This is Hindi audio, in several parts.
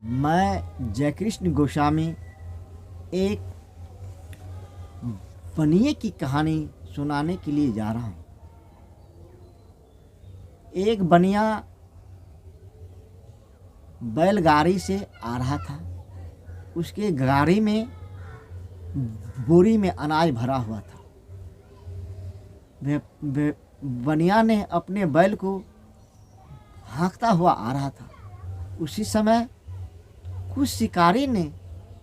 मैं जयकृष्ण गोस्वामी एक बनिए की कहानी सुनाने के लिए जा रहा हूँ। एक बनिया बैलगाड़ी से आ रहा था। उसके गाड़ी में बोरी में अनाज भरा हुआ था। बनिया ने अपने बैल को हाँकता हुआ आ रहा था। उसी समय कुछ शिकारी ने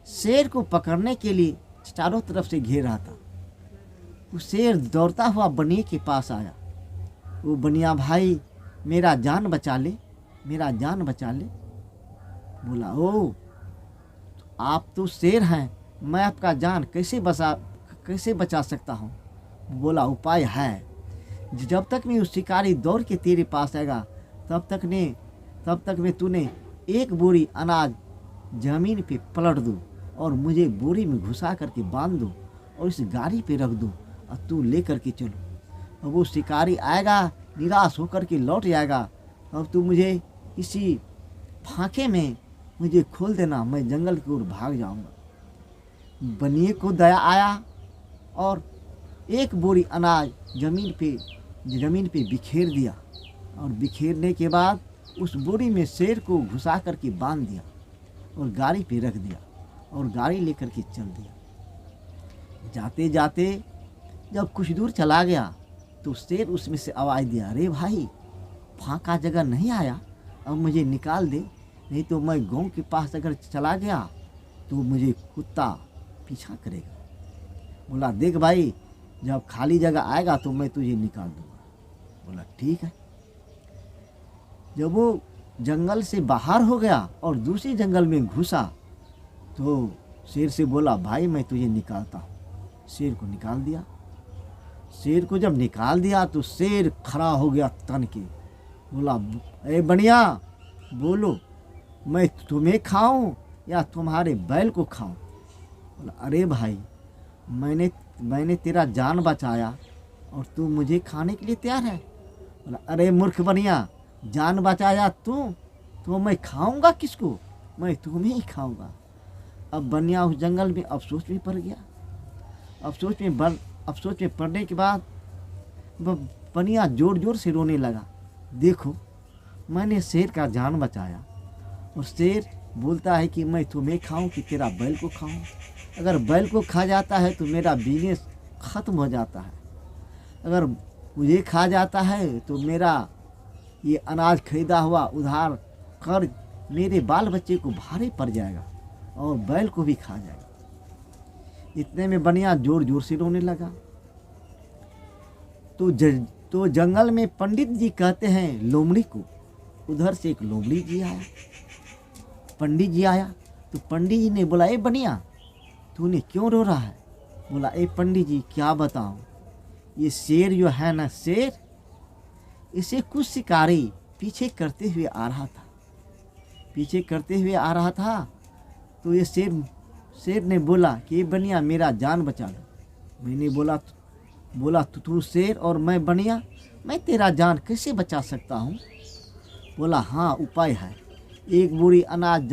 शेर को पकड़ने के लिए चारों तरफ से घेर रहा था। वो शेर दौड़ता हुआ बनिए के पास आया। वो बनिया, भाई मेरा जान बचा ले, मेरा जान बचा ले। बोला, ओ आप तो शेर हैं, मैं आपका जान कैसे बचा सकता हूँ। बोला, उपाय है। जब तक मैं उस शिकारी दौड़ के तेरे पास आएगा तब तक मैं तूने एक बोरी अनाज ज़मीन पे पलट दूँ और मुझे बोरी में घुसा करके बांध दूँ और इस गाड़ी पे रख दूँ और तू ले करके चलो। अब वो शिकारी आएगा, निराश होकर के लौट जाएगा। अब तू मुझे इसी फांके में मुझे खोल देना, मैं जंगल की ओर भाग जाऊंगा। बनिए को दया आया और एक बोरी अनाज ज़मीन पे बिखेर दिया और बिखेरने के बाद उस बोरी में शेर को घुसा करके बांध दिया और गाड़ी पे रख दिया और गाड़ी लेकर के चल दिया। जाते जाते जब कुछ दूर चला गया तो शेर उसमें से आवाज़ दिया, अरे भाई फांका जगह नहीं आया, अब मुझे निकाल दे, नहीं तो मैं गांव के पास अगर चला गया तो मुझे कुत्ता पीछा करेगा। बोला, देख भाई जब खाली जगह आएगा तो मैं तुझे निकाल दूंगा। बोला, ठीक है। जब वो जंगल से बाहर हो गया और दूसरी जंगल में घुसा तो शेर से बोला, भाई मैं तुझे निकालता हूँ। शेर को निकाल दिया। शेर को जब निकाल दिया तो शेर खड़ा हो गया तन के। बोला, ए बनिया बोलो, मैं तुम्हें खाऊं या तुम्हारे बैल को खाऊं। बोला, अरे भाई मैंने तेरा जान बचाया और तू मुझे खाने के लिए तैयार है। बोला, अरे मूर्ख बनिया, जान बचाया तू तो मैं खाऊंगा किसको, मैं तुम्हें ही खाऊंगा। अब बनिया उस जंगल में अफसोस में पड़ गया। अफसोस में पड़ने के बाद बनिया जोर जोर से रोने लगा। देखो मैंने शेर का जान बचाया और शेर बोलता है कि मैं तुम्हें खाऊं कि तेरा बैल को खाऊं। अगर बैल को खा जाता है तो मेरा बिजनेस ख़त्म हो जाता है। अगर मुझे खा जाता है तो मेरा ये अनाज खरीदा हुआ उधार कर्ज मेरे बाल बच्चे को भारी पड़ जाएगा और बैल को भी खा जाएगा। इतने में बनिया जोर जोर से रोने लगा। तो जंगल में पंडित जी कहते हैं लोमड़ी को। उधर से एक लोमड़ी जी आया। पंडित जी आया तो पंडित जी ने बोला, ए बनिया तूने क्यों रो रहा है। बोला, ए पंडित जी क्या बताऊं, ये शेर जो है ना, शेर इसे कुछ शिकारी पीछे करते हुए आ रहा था। तो ये शेर ने बोला कि ये बनिया मेरा जान बचा लो। मैंने बोला तू शेर और मैं बनिया, मैं तेरा जान कैसे बचा सकता हूँ। बोला, हाँ उपाय है। एक बोरी अनाज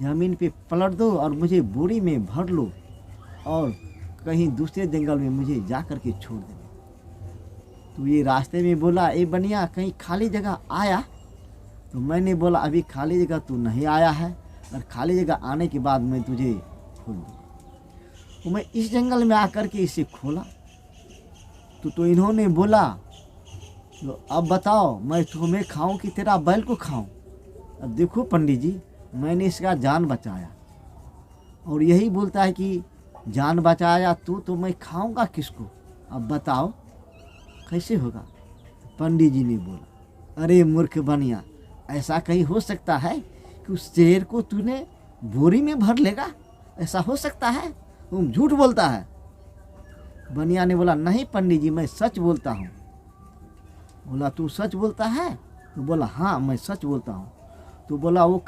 ज़मीन पे पलट दो और मुझे बोरी में भर लो और कहीं दूसरे जंगल में मुझे जा कर के छोड़ देना। तो ये रास्ते में बोला, ए बनिया कहीं खाली जगह आया। तो मैंने बोला, अभी खाली जगह तू नहीं आया है और खाली जगह आने के बाद मैं तुझे खोल दूँगा। तो मैं इस जंगल में आकर के इसे खोला तो इन्होंने बोला, तो अब बताओ मैं तुम्हें खाऊं कि तेरा बैल को खाऊं। अब देखो पंडित जी, मैंने इसका जान बचाया और यही बोलता है कि जान बचाया तू तो मैं खाऊंगा किसको, अब बताओ कैसे होगा। पंडित जी ने बोला, अरे मूर्ख बनिया, ऐसा कहीं हो सकता है कि उस शेर को तूने बोरी में भर लेगा, ऐसा हो सकता है, तुम झूठ बोलता है। बनिया ने बोला, नहीं पंडित जी मैं सच बोलता हूँ। बोला, तू सच बोलता है। तो बोला, हाँ मैं सच बोलता हूँ। तो बोला, वो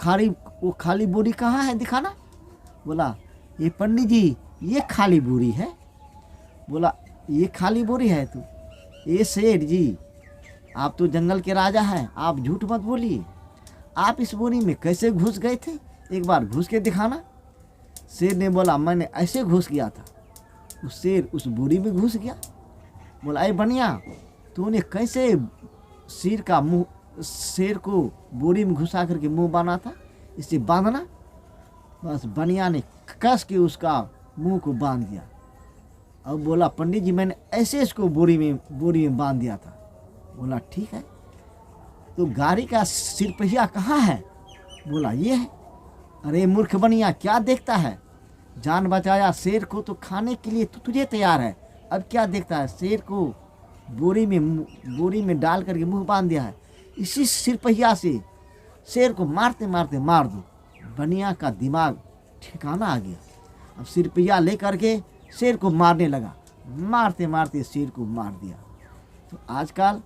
खाली बोरी कहाँ है, दिखाना। बोला, ये पंडित जी ये खाली बोरी है। बोला, ये खाली बोरी है। तो ये शेर जी आप तो जंगल के राजा हैं, आप झूठ मत बोलिए। आप इस बोरी में कैसे घुस गए थे, एक बार घुस के दिखाना। शेर ने बोला, मैंने ऐसे घुस गया था। उस शेर उस बोरी में घुस गया। बोला, अरे बनिया, तूने कैसे शेर को बोरी में घुसा करके मुंह बांधा था, इसे बांधना। बस बनिया ने कस के उसका मुंह को बांध दिया। अब बोला, पंडित जी, मैंने ऐसे इसको बोरी में बांध दिया था। बोला, ठीक है, तो गाड़ी का सिरपहिया कहाँ है? बोला, ये है। अरे मूर्ख बनिया, क्या देखता है? जान बचाया, शेर को तो खाने के लिए तो तुझे तैयार है, अब क्या देखता है? शेर को बोरी में डाल करके मुंह बांध दिया है। इसी सिरपहिया से शेर को मारते मारते मार दो। बनिया का दिमाग ठिकाना आ गया। अब सिरपहिया लेकर के शेर को मारने लगा। मारते मारते शेर को मार दिया। तो आजकल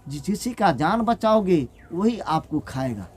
जिसी का जान बचाओगे वही आपको खाएगा।